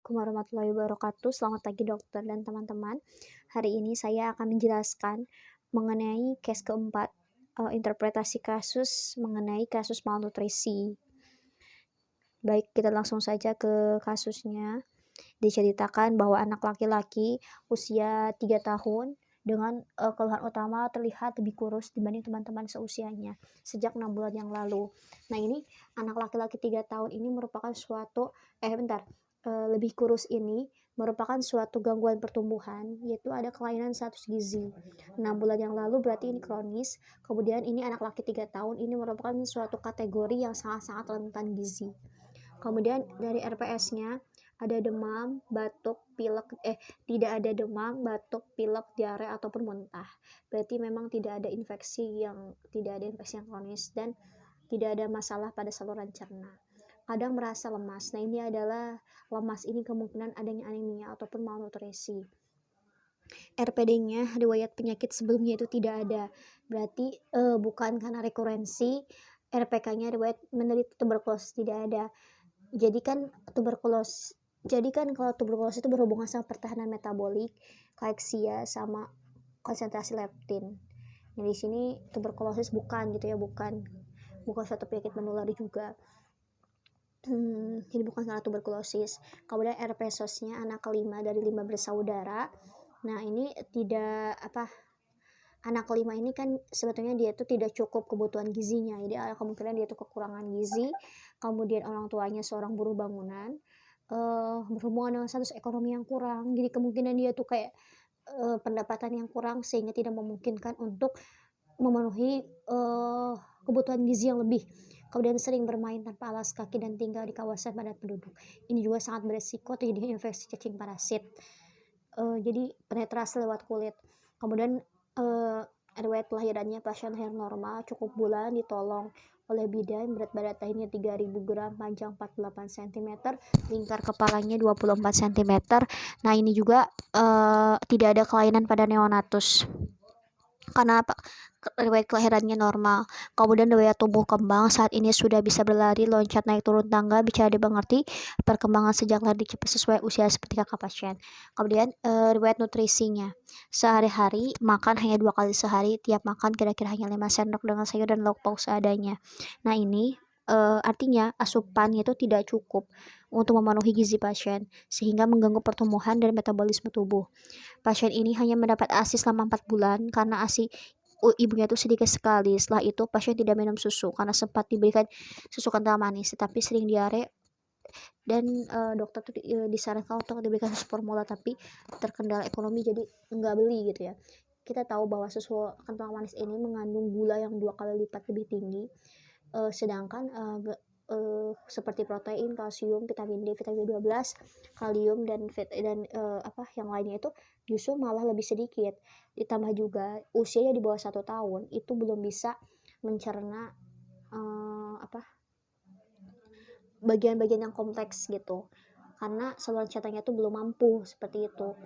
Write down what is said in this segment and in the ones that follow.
Assalamualaikum warahmatullahi wabarakatuh. Selamat pagi dokter dan teman-teman. Hari ini saya akan menjelaskan mengenai case keempat, interpretasi kasus mengenai kasus malnutrisi. Baik, kita langsung saja ke kasusnya. Diceritakan bahwa anak laki-laki usia 3 tahun dengan keluhan utama terlihat lebih kurus dibanding teman-teman seusianya sejak 6 bulan yang lalu. Nah, ini anak laki-laki 3 tahun ini merupakan lebih kurus ini merupakan suatu gangguan pertumbuhan, yaitu ada kelainan status gizi. 6 bulan yang lalu berarti ini kronis. Kemudian ini anak laki 3 tahun ini merupakan suatu kategori yang sangat-sangat rentan gizi. Kemudian dari RPS-nya ada demam, batuk, pilek, tidak ada demam, batuk, pilek, diare ataupun muntah. Berarti memang tidak ada infeksi yang kronis dan tidak ada masalah pada saluran cerna. Kadang merasa lemas. Nah, ini adalah lemas ini kemungkinan adanya anemia ataupun malnutrisi. RPD-nya riwayat penyakit sebelumnya itu tidak ada. Berarti bukan karena rekurensi. RPK-nya riwayat menderita tuberkulosis tidak ada. Jadi kan kalau tuberkulosis itu berhubungan sama pertahanan metabolik, kaleksia sama konsentrasi leptin. Nah, di sini tuberkulosis bukan suatu penyakit menular juga. Jadi bukan karena tuberkulosis. Kemudian RP-SOS-nya anak kelima dari 5 bersaudara. Nah, ini anak kelima ini kan sebetulnya dia itu tidak cukup kebutuhan gizinya, jadi ada kemungkinan dia itu kekurangan gizi. Kemudian orang tuanya seorang buruh bangunan, berhubungan dengan status ekonomi yang kurang, jadi kemungkinan dia tuh kayak pendapatan yang kurang sehingga tidak memungkinkan untuk memenuhi kebutuhan gizi yang lebih. Kemudian sering bermain tanpa alas kaki dan tinggal di kawasan padat penduduk. Ini juga sangat beresiko terjadi infeksi cacing parasit. Jadi penetrasi lewat kulit. Kemudian riwayat kelahirannya pasien lahir normal, cukup bulan, ditolong oleh bidan, berat badannya 3000 gram, panjang 48 cm, lingkar kepalanya 24 cm. Nah, ini juga tidak ada kelainan pada neonatus. Karena riwayat kelahirannya normal. Kemudian riwayat tumbuh kembang, saat ini sudah bisa berlari, loncat, naik turun tangga, bicara dimengerti, perkembangan sejak lahir cepat sesuai usia seperti kakak pasien. Kemudian riwayat nutrisinya, sehari-hari makan hanya 2 kali sehari, tiap makan kira-kira hanya 5 sendok dengan sayur dan lauk pauk seadanya. Nah, ini artinya asupannya itu tidak cukup untuk memenuhi gizi pasien sehingga mengganggu pertumbuhan dan metabolisme tubuh. Pasien ini hanya mendapat ASI selama 4 bulan karena ASI ibunya itu sedikit sekali. Setelah itu pasien tidak minum susu karena sempat diberikan susu kental manis tetapi sering diare dan dokter tuh disarankan untuk diberikan susu formula, tapi terkendala ekonomi jadi nggak beli gitu ya. Kita tahu bahwa susu kental manis ini mengandung gula yang 2 kali lipat lebih tinggi, sedangkan seperti protein, kalsium, vitamin D, vitamin B12, kalium dan yang lainnya itu justru malah lebih sedikit. Ditambah juga usianya di bawah 1 tahun itu belum bisa mencerna bagian-bagian yang kompleks gitu, karena saluran cernanya itu belum mampu seperti itu.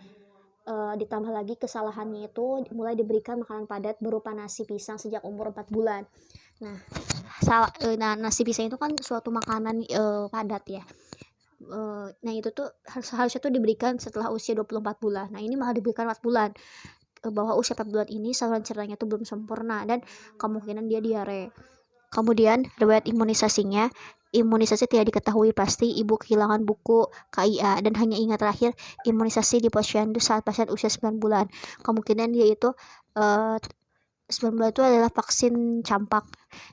Ditambah lagi kesalahannya itu mulai diberikan makanan padat berupa nasi pisang sejak umur 4 bulan. Nah, nasi pisang itu kan suatu makanan padat ya. Nah, itu tuh harusnya tuh diberikan setelah usia 24 bulan. Nah, ini malah diberikan 4 bulan. Bahwa usia 4 bulan ini saluran cernanya tuh belum sempurna dan kemungkinan dia diare. Kemudian riwayat imunisasinya, imunisasi tidak diketahui pasti, ibu kehilangan buku KIA dan hanya ingat terakhir imunisasi di posyandu saat pasien usia 9 bulan. Kemungkinan dia itu 9 bulan itu adalah vaksin campak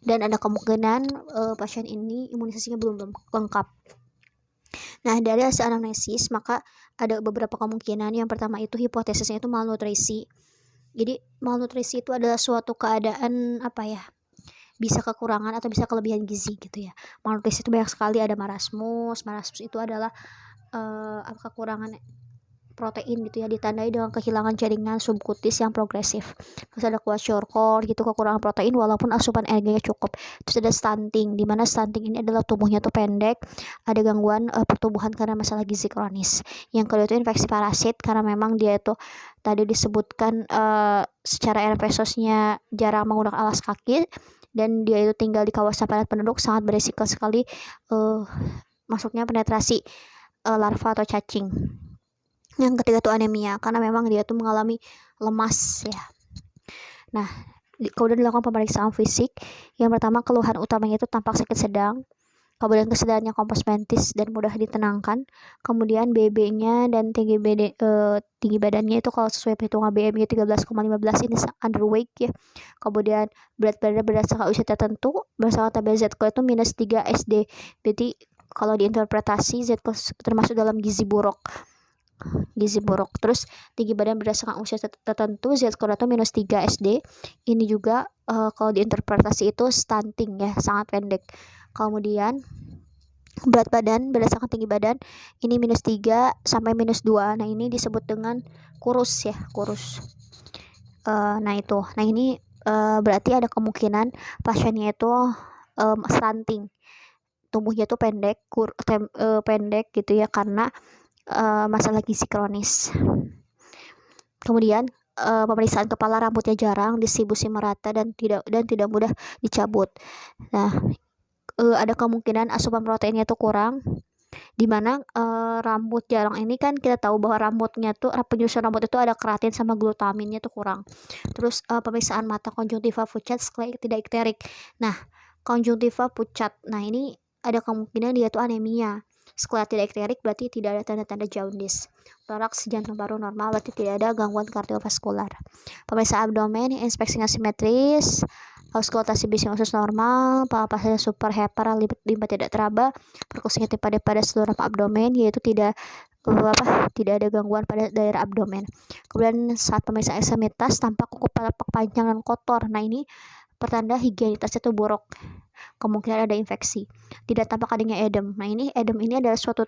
dan ada kemungkinan pasien ini imunisasinya belum lengkap. Nah, dari hasil anamnesis maka ada beberapa kemungkinan. Yang pertama itu hipotesisnya itu malnutrisi. Jadi malnutrisi itu adalah suatu keadaan bisa kekurangan atau bisa kelebihan gizi gitu ya. Malnutrisi itu banyak sekali, ada marasmus itu adalah kekurangan protein gitu ya, ditandai dengan kehilangan jaringan subkutis yang progresif. Terus ada kwashiorkor gitu, kekurangan protein walaupun asupan energinya cukup. Terus ada stunting, di mana stunting ini adalah tubuhnya tuh pendek, ada gangguan pertumbuhan karena masalah gizi kronis. Yang kedua itu infeksi parasit, karena memang dia itu tadi disebutkan secara RPSOS-nya jarang menggunakan alas kaki dan dia itu tinggal di kawasan padat penduduk, sangat berisiko sekali masuknya penetrasi larva atau cacing. Yang ketiga tuh anemia, karena memang dia tuh mengalami lemas ya. Nah, kemudian dilakukan pemeriksaan fisik. Yang pertama, keluhan utamanya itu tampak sakit sedang, kemudian kesadarannya kompos mentis dan mudah ditenangkan. Kemudian BB-nya dan tinggi badannya itu kalau sesuai perhitungan BMI 13,15 ini underweight ya. Kemudian berat badan berdasarkan usia tertentu, berdasarkan tabel Z-score itu -3 SD. Berarti kalau diinterpretasi Z-score termasuk dalam gizi buruk. Terus tinggi badan berdasarkan usia tertentu, Z-score atau -3 SD. Ini juga kalau diinterpretasi itu stunting ya, sangat pendek. Kemudian berat badan berdasarkan tinggi badan ini -3 sampai -2. Nah, ini disebut dengan kurus ya, kurus. Nah ini berarti ada kemungkinan pasiennya itu stunting, tumbuhnya tuh pendek gitu ya, karena masalah gizi kronis. Kemudian pemeriksaan kepala, rambutnya jarang, distribusi merata dan tidak mudah dicabut. Nah, ada kemungkinan asupan proteinnya tuh kurang, dimana rambut jarang ini kan kita tahu bahwa penyusun rambut itu ada keratin sama glutaminnya tuh kurang. Terus pemeriksaan mata, konjungtiva pucat, sklera tidak ikterik. Nah, konjungtiva pucat, nah ini ada kemungkinan dia tuh anemia. Sklera tidak ikterik berarti tidak ada tanda-tanda jaundice. Toraks jantung paru normal berarti tidak ada gangguan kardiovaskular. Pemeriksaan abdomen, inspeksinya simetris, auskultasi bising usus normal, palpasi super hepar, limpa tidak teraba, perkusinya pada seluruh abdomen, yaitu tidak ada gangguan pada daerah abdomen. Kemudian saat pemeriksaan ekstremitas tampak kuku palapak panjang dan kotor. Nah, ini pertanda higienitasnya itu buruk, kemungkinan ada infeksi. Tidak tampak adanya edem. Nah, edem ini adalah suatu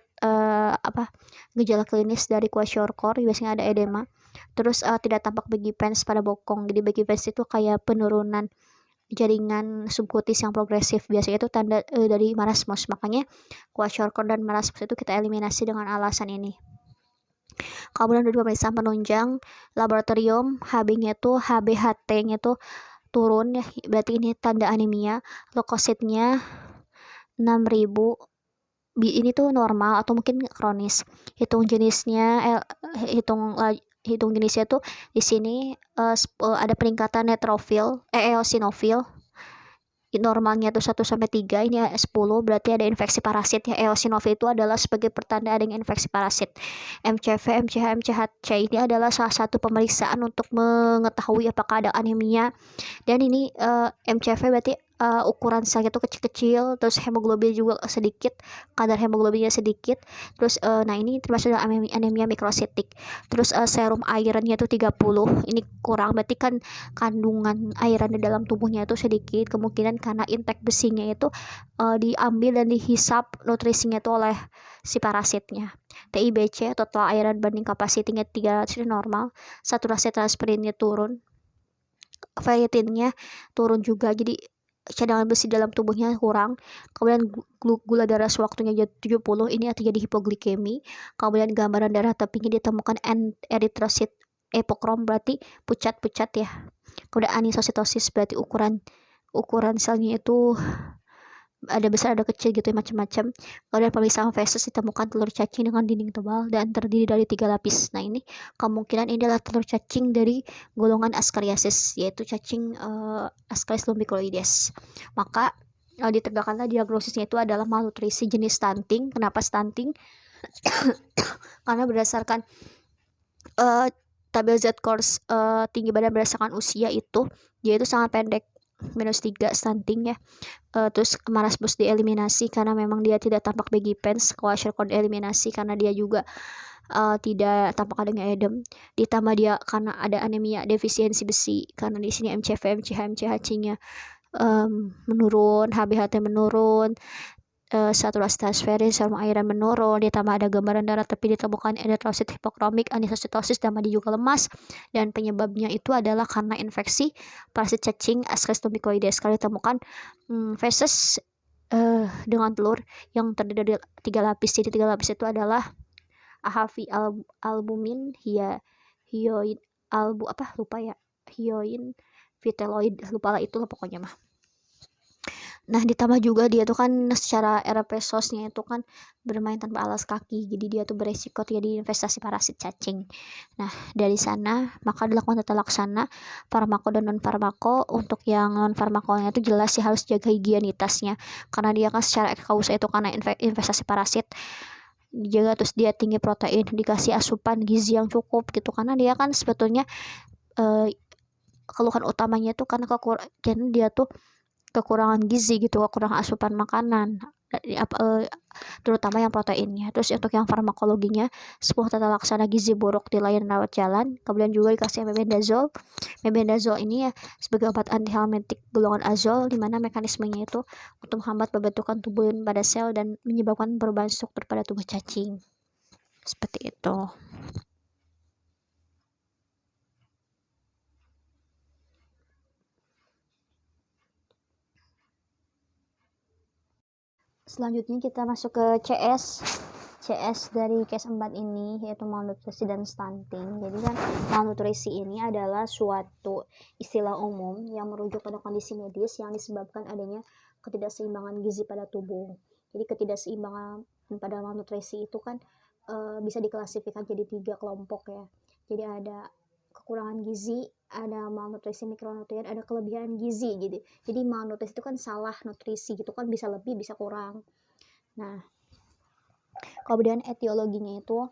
gejala klinis dari kwashiorkor, biasanya ada edema. Terus tidak tampak baggy pants pada bokong. Jadi baggy pants itu kayak penurunan jaringan subkutis yang progresif, biasanya itu tanda dari marasmus. Makanya kwashiorkor dan marasmus itu kita eliminasi dengan alasan ini. Kemudian dari pemeriksaan penunjang laboratorium, HBHT-nya itu turun ya, berarti ini tanda anemia. Leukositnya 6.000, ini tuh normal atau mungkin kronis. Hitung jenisnya tuh di sini ada peningkatan neutrofil, eosinofil. Normalnya tuh 1 sampai 3, ini 10, berarti ada infeksi parasit ya. Eosinofil itu adalah sebagai pertanda adanya infeksi parasit. MCV, MCH, MCHC ini adalah salah satu pemeriksaan untuk mengetahui apakah ada anemia. Dan ini MCV berarti ukuran selnya tuh kecil-kecil, terus hemoglobin juga sedikit, kadar hemoglobinnya sedikit. Terus nah ini termasuk anemia mikrositik. Terus serum ironnya tuh 30, ini kurang, berarti kan kandungan iron di dalam tubuhnya itu sedikit, kemungkinan karena intake besinya itu diambil dan dihisap nutrisinya itu oleh si parasitnya. TIBC, total iron banding capacity-nya 300 normal, saturasi transferinnya turun, ferritinnya turun juga, jadi cadangan besi dalam tubuhnya kurang. Kemudian gula darah sewaktunya 70, ini terjadi hipoglikemi. Kemudian gambaran darah tepinya ditemukan eritrosit epokrom, berarti pucat-pucat ya. Kemudian anisositosis berarti ukuran selnya itu ada besar ada kecil gitu ya, macam-macam. Kemudian pemeriksaan feses ditemukan telur cacing dengan dinding tebal dan terdiri dari 3 lapis. Nah, ini kemungkinan ini adalah telur cacing dari golongan Ascariasis, yaitu cacing Ascaris lumbricoides. Maka ditegakkanlah diagnosisnya itu adalah malnutrisi jenis stunting. Kenapa stunting? Karena berdasarkan tabel Z-score tinggi badan berdasarkan usia itu dia itu sangat pendek, -3 stunting ya. Terus marasmus dieliminasi karena memang dia tidak tampak baggy pants. Kwashiorkor dieliminasi karena dia juga tidak tampak adanya edem. Ditambah dia karena ada anemia defisiensi besi, karena di sini MCV, MCH, MCHC-nya menurun, HBHT menurun, saturasi transferin, serum iron menurun, ditambah ada gambaran darah tepi ditemukan eritrosit hipokromik, anisositosis, dan dia juga lemas, dan penyebabnya itu adalah karena infeksi parasit cacing Ascaris lumbricoides. Kalau ditemukan feses dengan telur yang terdiri dari 3 lapis. Jadi 3 lapis itu adalah AHV, albumin, hyoid, hyoin, vitelloid, lupa lah, itulah pokoknya mah. Nah, ditambah juga dia tuh kan secara era pesosnya itu kan bermain tanpa alas kaki, jadi dia tuh beresiko jadi investasi parasit cacing. Nah, dari sana maka dilakukan tata laksana farmako dan non farmako. Untuk yang non farmakonya itu jelas sih harus jaga higienitasnya, karena dia kan secara ekausa itu karena investasi parasit dijaga, terus dia tinggi protein, dikasih asupan gizi yang cukup gitu, karena dia kan sebetulnya eh, keluhan utamanya tuh karena dia tuh kekurangan gizi gitu, kekurangan asupan makanan, terutama yang proteinnya. Terus untuk yang farmakologinya, sebuah tata laksana gizi buruk di layanan rawat jalan, kemudian juga dikasih mebendazole. Mebendazole ini ya sebagai obat antihelmintik golongan azol, di mana mekanismenya itu untuk menghambat pembentukan tuburin pada sel dan menyebabkan perubahan struktur pada tubuh cacing. Seperti itu. Selanjutnya kita masuk ke CS dari case 4 ini, yaitu malnutrisi dan stunting. Jadi kan malnutrisi ini adalah suatu istilah umum yang merujuk pada kondisi medis yang disebabkan adanya ketidakseimbangan gizi pada tubuh. Jadi ketidakseimbangan pada malnutrisi itu kan bisa diklasifikasikan jadi 3 kelompok ya. Jadi ada kekurangan gizi, ada malnutrisi mikronutrien, ada kelebihan gizi gitu. Jadi malnutrisi itu kan salah nutrisi gitu kan, bisa lebih bisa kurang. Nah, kemudian etiologinya itu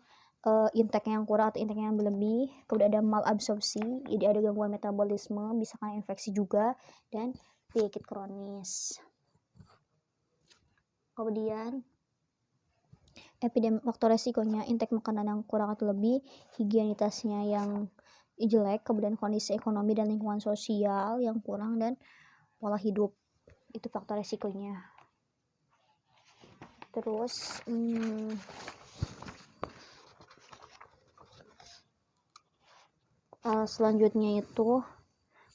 intake yang kurang atau intake yang berlebih, kemudian ada malabsorpsi, jadi ada gangguan metabolisme, bisa kena infeksi juga, dan penyakit kronis. Kemudian faktor resikonya intake makanan yang kurang atau lebih, higienitasnya yang jelek, kemudian kondisi ekonomi dan lingkungan sosial yang kurang, dan pola hidup. Itu faktor resikonya. Terus selanjutnya itu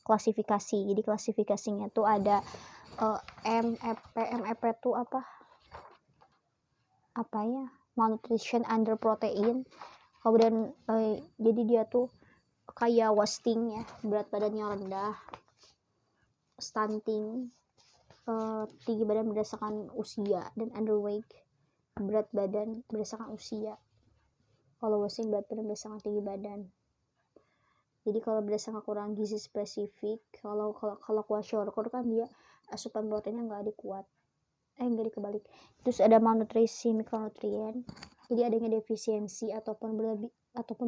klasifikasi. Jadi klasifikasinya tuh ada MEP tuh apa ya, malnutrition under protein. Kemudian jadi dia tuh kayak wasting ya, berat badannya rendah, stunting, tinggi badan berdasarkan usia, dan underweight, berat badan berdasarkan usia. Kalau wasting berat badan berdasarkan tinggi badan. Jadi kalau berdasarkan kurang gizi spesifik, kalau kwashiorkor kan dia asupan proteinnya nggak dikebalik. Terus ada malnutrisi mikronutrien, jadi adanya defisiensi ataupun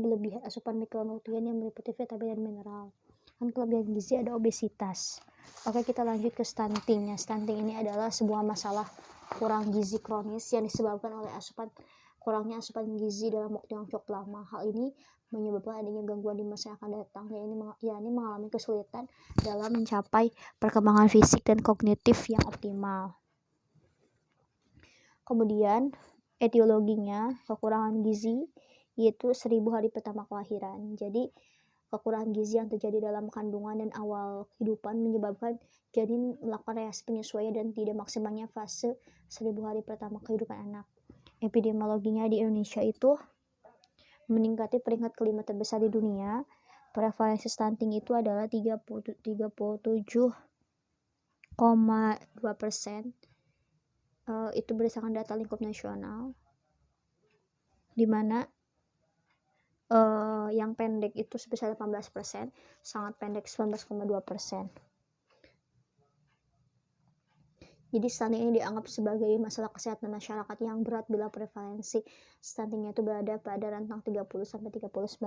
berlebihan asupan mikronutrien yang meliputi vitamin dan mineral. Kan kelebihan gizi ada obesitas. Oke, kita lanjut ke stunting. Stunting ini adalah sebuah masalah kurang gizi kronis yang disebabkan oleh kurangnya asupan gizi dalam waktu yang cukup lama. Hal ini menyebabkan adanya gangguan di masa yang akan datang, yakni mengalami kesulitan dalam mencapai perkembangan fisik dan kognitif yang optimal. Kemudian etiologinya kekurangan gizi, yaitu 1000 hari pertama kelahiran. Jadi kekurangan gizi yang terjadi dalam kandungan dan awal kehidupan menyebabkan janin melakukan reaksi penyesuaian dan tidak maksimalnya fase 1000 hari pertama kehidupan anak. Epidemiologinya di Indonesia itu meningkati peringkat kelima terbesar di dunia. Prevalensi stunting itu adalah 37,2%. Itu berdasarkan data lingkup nasional, di mana yang pendek itu sebesar 18%, sangat pendek 19,2%. Jadi stunting ini dianggap sebagai masalah kesehatan masyarakat yang berat bila prevalensi stuntingnya itu berada pada rentang 30-39%.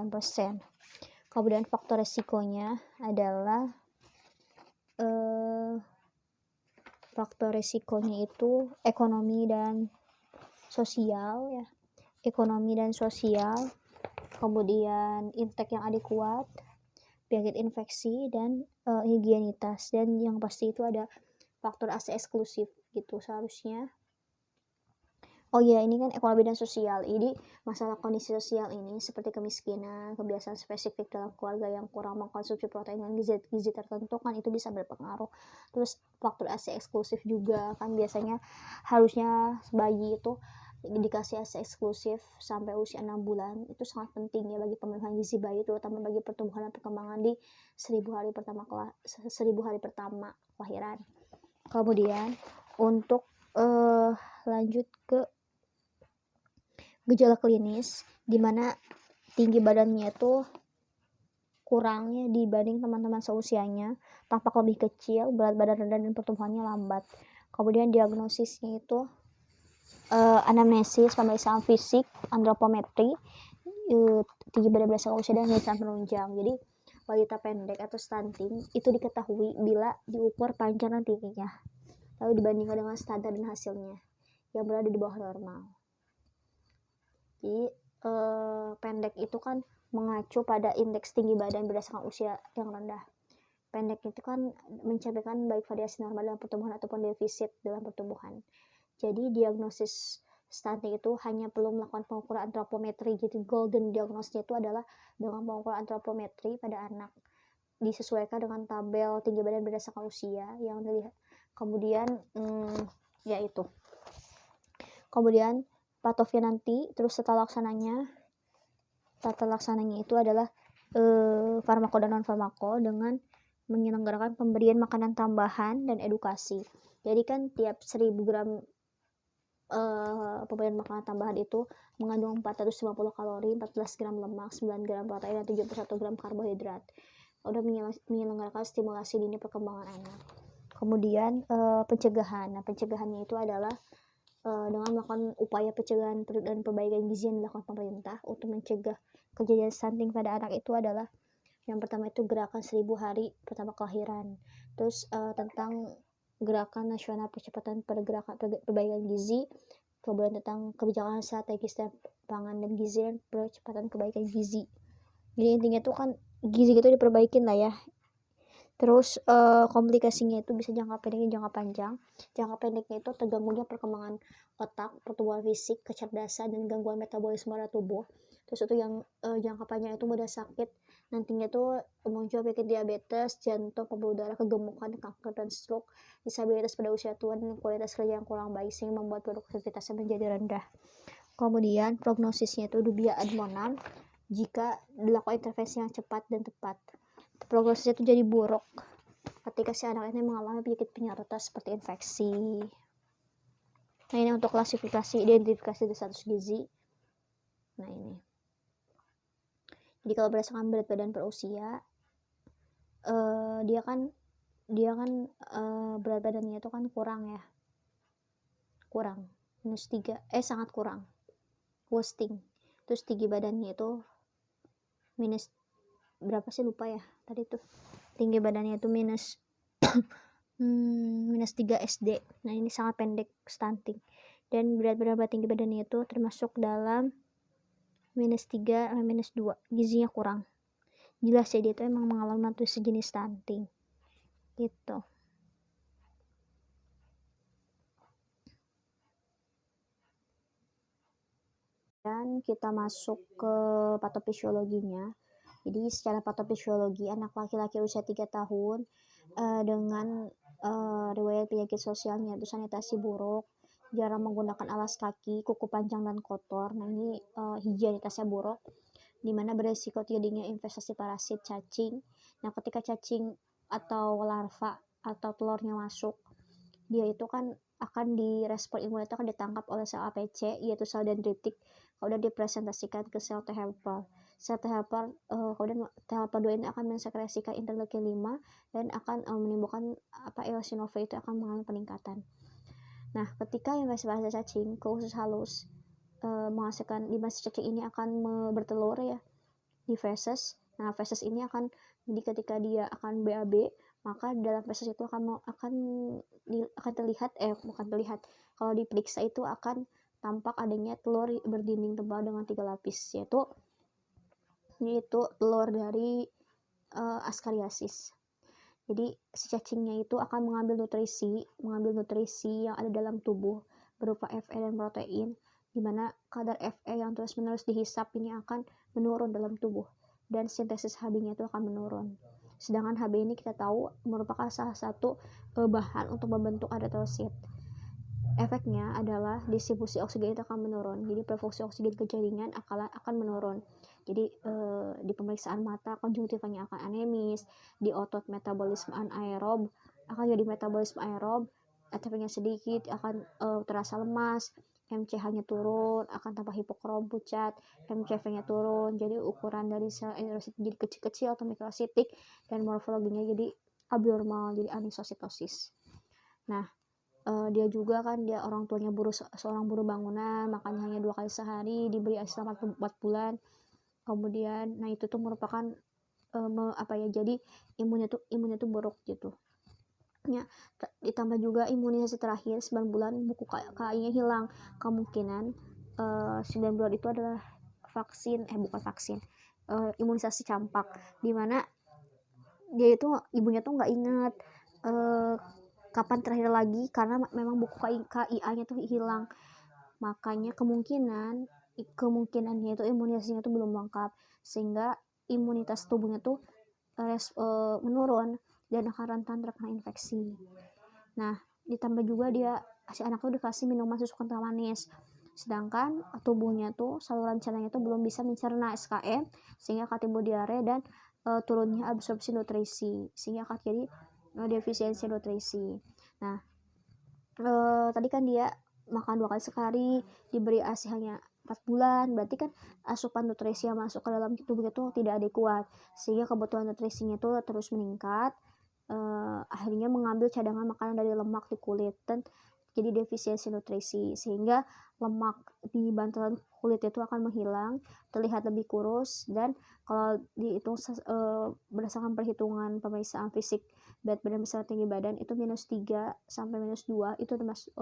Kemudian faktor resikonya adalah faktor resikonya itu ekonomi dan sosial ya. Ekonomi dan sosial, kemudian intake yang adekuat, penyakit infeksi, dan higienitas. Dan yang pasti itu ada faktor ASI eksklusif gitu seharusnya. Oh iya, ini kan ekonomi dan sosial. Jadi masalah kondisi sosial ini seperti kemiskinan, kebiasaan spesifik dalam keluarga yang kurang mengkonsumsi protein dan gizi tertentu kan itu bisa berpengaruh. Terus faktor ASI eksklusif juga kan, biasanya harusnya bayi itu dikasih ASI eksklusif sampai usia 6 bulan. Itu sangat penting ya bagi pemenuhan gizi bayi, terutama bagi pertumbuhan dan perkembangan di 1000 hari pertama kelahiran. Kemudian untuk lanjut ke gejala klinis, di mana tinggi badannya itu kurangnya dibanding teman-teman seusianya, tampak lebih kecil, berat badan rendah, dan pertumbuhannya lambat. Kemudian diagnosisnya itu anamnesis, pemeriksaan fisik, antropometri, tinggi badan berdasarkan usia, dan pemeriksaan penunjang. Jadi balita pendek atau stunting itu diketahui bila diukur panjang dan tingginya, lalu dibandingkan dengan standar dan hasilnya yang berada di bawah normal. Jadi pendek itu kan mengacu pada indeks tinggi badan berdasarkan usia yang rendah. Pendek itu kan mencerminkan baik variasi normal dalam pertumbuhan ataupun defisit dalam pertumbuhan. Jadi diagnosis stunting itu hanya perlu melakukan pengukuran antropometri gitu. Golden diagnosisnya itu adalah dengan pengukuran antropometri pada anak, disesuaikan dengan tabel tinggi badan berdasarkan usia yang dilihat. Kemudian yaitu kemudian patofnya nanti terus tata laksananya itu adalah farmako dan non farmako dengan menyelenggarakan pemberian makanan tambahan dan edukasi. Jadi kan tiap 1000 gram pemberian makanan tambahan itu mengandung 450 kalori, 14 gram lemak, 9 gram protein, dan 71 gram karbohidrat. Udah menyelenggarakan stimulasi dini perkembangan anak. Kemudian pencegahan. Nah, pencegahannya itu adalah dengan melakukan upaya pencegahan dan perbaikan gizi yang dilakukan pemerintah untuk mencegah kejadian stunting pada anak itu adalah yang pertama itu gerakan 1000 hari pertama kelahiran. Terus tentang gerakan nasional percepatan pergerakan perbaikan gizi, kemudian tentang kebijakan strategis dan pangan dan gizi dan percepatan kebaikan gizi. Jadi intinya tuh kan gizi itu diperbaikin lah ya. Terus komplikasinya itu bisa jangka pendek dan jangka panjang. Jangka pendeknya itu terganggunya perkembangan otak, pertumbuhan fisik, kecerdasan, dan gangguan metabolisme pada tubuh. Terus itu yang jangka panjang itu mudah sakit, nantinya tuh muncul penyakit diabetes, jantung, pembuluh darah, kegemukan, kanker, dan stroke, disabilitas pada usia tua, dan kualitas kerja yang kurang baik sehingga membuat produktivitasnya menjadi rendah. Kemudian prognosisnya itu dubia admonan jika dilakukan intervensi yang cepat dan tepat. Prognosisnya itu jadi buruk ketika si anak ini mengalami penyakit penyerta seperti infeksi. Nah, ini untuk klasifikasi identifikasi dari status gizi. Nah, ini. Jadi kalau berdasarkan berat badan per usia, dia kan berat badannya itu kan kurang ya. Kurang. -3. Sangat kurang. Wasting. Terus tinggi badannya itu minus berapa sih, lupa ya tadi tuh. Tinggi badannya itu minus -3 SD. Nah, ini sangat pendek, stunting. Dan berat tinggi badannya itu termasuk dalam -3 sampai -2. Gizinya kurang. Jelas ya dia itu emang mengalami sejenis stunting. Gitu. Dan kita masuk ke patofisiologinya. Jadi secara patofisiologi, anak laki-laki usia 3 tahun dengan riwayat penyakit sosialnya itu sanitasi buruk, jarang menggunakan alas kaki, kuku panjang dan kotor. Nah, ini higienitasnya buruk, dimana beresiko terjadinya investasi parasit cacing. Nah, ketika cacing atau larva atau telurnya masuk, dia itu kan akan direspon imunitas, akan ditangkap oleh sel APC, yaitu sel dendritik, kemudian dipresentasikan ke sel T helper. Sel T helper kemudian T helper 2 ini akan mensekresikan interleukin 5 dan akan menimbulkan eosinofil itu akan mengalami peningkatan. Nah, ketika investasi cacing ke usus halus menghasilkan, dimana cacing ini akan bertelur ya di feses. Nah, feses ini akan, jadi ketika dia akan BAB, maka dalam feses itu akan terlihat bukan terlihat, kalau diperiksa itu akan tampak adanya telur berdinding tebal dengan 3 lapis, yaitu telur dari Ascariasis. Jadi si cacingnya itu akan mengambil nutrisi yang ada dalam tubuh berupa Fe dan protein, di mana kadar Fe yang terus-menerus dihisap ini akan menurun dalam tubuh dan sintesis Hb-nya itu akan menurun. Sedangkan Hb ini kita tahu merupakan salah satu bahan untuk membentuk adenosit. Efeknya adalah distribusi oksigen itu akan menurun, jadi perfungsi oksigen ke jaringan akan menurun. Jadi di pemeriksaan mata konjungtivanya akan anemis, di otot metabolisme anaerob, akan jadi metabolisme aerob, ATP-nya sedikit, akan terasa lemas, MCH-nya turun, akan tambah hipokrom pucat, MCV-nya turun, jadi ukuran dari sel eritrosit jadi kecil-kecil atau mikrositik, dan morfologinya jadi abnormal, jadi anisositosis. Nah, dia juga kan dia orang tuanya seorang buruh bangunan, makannya hanya 2 kali sehari, diberi ASI selama 4 bulan. Kemudian nah itu tuh merupakan jadi imunnya tuh buruk gitu. Ya, ditambah juga imunisasi terakhir 9 bulan buku KI-nya hilang. Kemungkinan 9 bulan itu adalah bukan vaksin, imunisasi campak, dimana dia itu ibunya tuh nggak ingat kapan terakhir lagi karena memang buku KIA-nya tuh hilang. Makanya kemungkinannya itu imunisasinya tuh belum lengkap, sehingga imunitas tubuhnya tuh menurun dan akan rentan terkena infeksi. Nah, ditambah juga si anak tuh dikasih minuman susu kental manis, sedangkan tubuhnya tuh saluran cernanya tuh belum bisa mencerna SKM, sehingga akan timbul diare dan turunnya absorpsi nutrisi, sehingga akan jadi defisiensi nutrisi. Nah, tadi kan dia makan 2 kali sehari, diberi ASI hanya 4 bulan, berarti kan asupan nutrisi yang masuk ke dalam tubuhnya tuh tidak adekuat, sehingga kebutuhan nutrisinya tuh terus meningkat, akhirnya mengambil cadangan makanan dari lemak di kulit dan jadi defisiensi nutrisi, sehingga lemak di bantalan kulit itu akan menghilang, terlihat lebih kurus, dan kalau dihitung berdasarkan perhitungan pemeriksaan fisik berat badan bersama tinggi badan itu -3 sampai -2 itu termasuk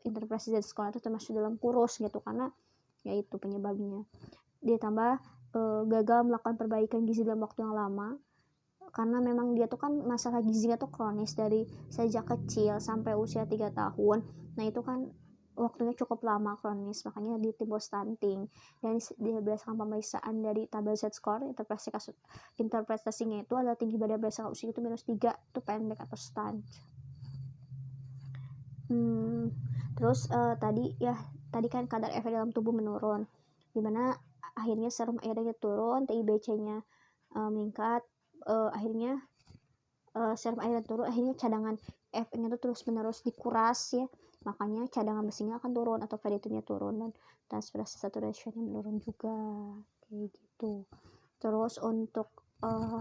interpretasi dari sekolah itu termasuk dalam kurus gitu, karena yaitu penyebabnya. Ditambah gagal melakukan perbaikan gizi dalam waktu yang lama, karena memang dia tuh kan masalah gizinya tuh kronis dari sejak kecil sampai usia 3 tahun. Nah itu kan waktunya cukup lama kronis, makanya dia timbul stunting. Dan dia berdasarkan pemeriksaan dari tabel Z-score, interpretasinya itu adalah tinggi badan berdasarkan usia itu -3, itu pendek atau stunt. Terus tadi kan kadar Fe dalam tubuh menurun, dimana akhirnya serum airnya turun, TIBC-nya meningkat, akhirnya serum airnya turun, akhirnya cadangan Fe-nya tuh terus menerus dikuras ya, makanya cadangan besinya akan turun atau ferritinnya turun, dan transferase saturation-nya menurun juga, kayak gitu. Terus untuk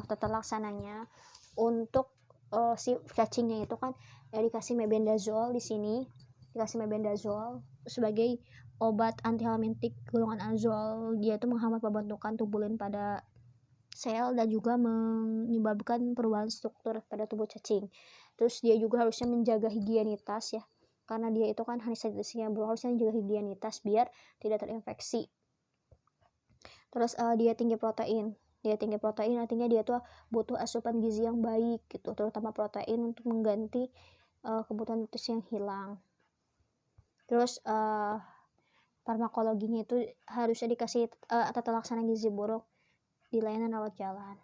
tata laksananya, untuk si cacingnya itu kan dikasih mebendazole, di sini dikasih mebendazole sebagai obat antihelmintik golongan azol. Dia itu menghambat pembentukan tubulin pada sel dan juga menyebabkan perubahan struktur pada tubuh cacing. Terus dia juga harusnya menjaga higienitas ya, karena dia itu kan hanya harusnya menjaga higienitas biar tidak terinfeksi. Terus dia tinggi protein artinya dia tuh butuh asupan gizi yang baik gitu, terutama protein untuk mengganti kebutuhan nutrisi yang hilang. Terus farmakologinya itu harusnya dikasih tata laksana gizi buruk di layanan rawat jalan.